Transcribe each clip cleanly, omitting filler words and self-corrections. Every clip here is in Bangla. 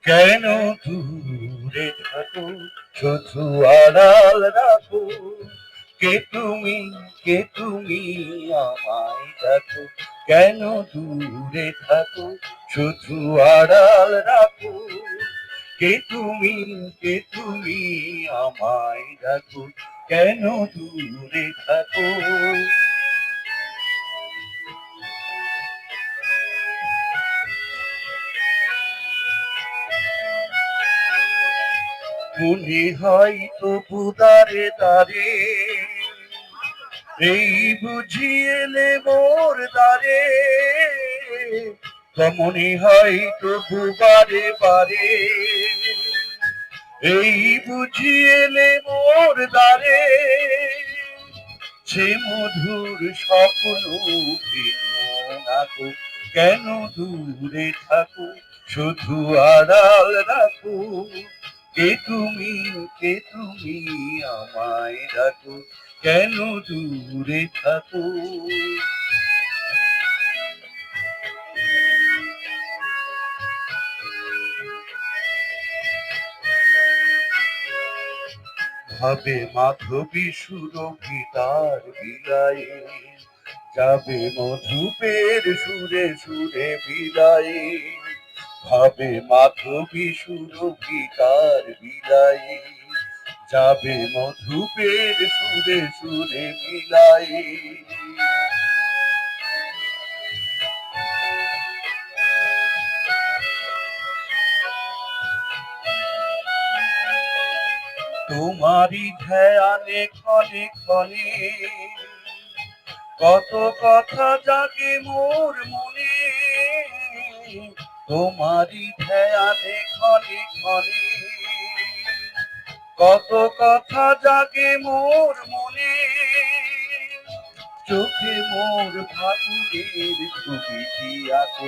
কেন দূরে থাকো, শুধু আড়াল রাখো। কে তুমি, কে তুমি, আমায় ডাকো। কেন দূরে থাকো, শুধু আড়াল রাখো। কে তুমি, কে তুমি, আমায় ডাকো। কেন দূরে থাকো। মনে হয় তবু দারে দারে, এই বুঝি এলে মোর দ্বারে। মনে হয় তবু বারে বারে, এই বুঝি এলে মোর দ্বারে। সে মধুর স্বপ্ন ভেঙো না গো, কেন দূরে থাকো, শুধু আড়াল রাখো। কে তুমি, কে তুমি, আমায় ডাকো। কেন দূরে থাকো। ভাবে মাধবী সুরভিতার বিলায়ে, যাবে মধুপের সুরে সুরে বিদায়। ভাবে মাধবী সুরভিতার বিলায়ে, যাবে মধুপের সুরে সুরে বিদায়। তোমারই ধ্যানে ক্ষণে ক্ষণে, কত কথা জাগে মোর মনে। তোমারই ধ্যানে ক্ষণে ক্ষণে, কত কথা জাগে মোর মনে। চোখে মোর ফাগুনের ছবিটি আঁকো,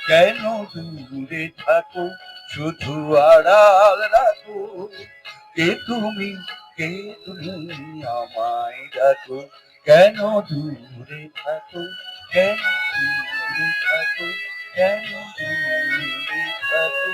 কেন দূরে থাকো, শুধু আড়াল রাখো। কে তুমি, কে তুমি, আমায় ডাকো। কেন দূরে থাকো, কেন দূরে থাকো, কেন দূরে থাকো।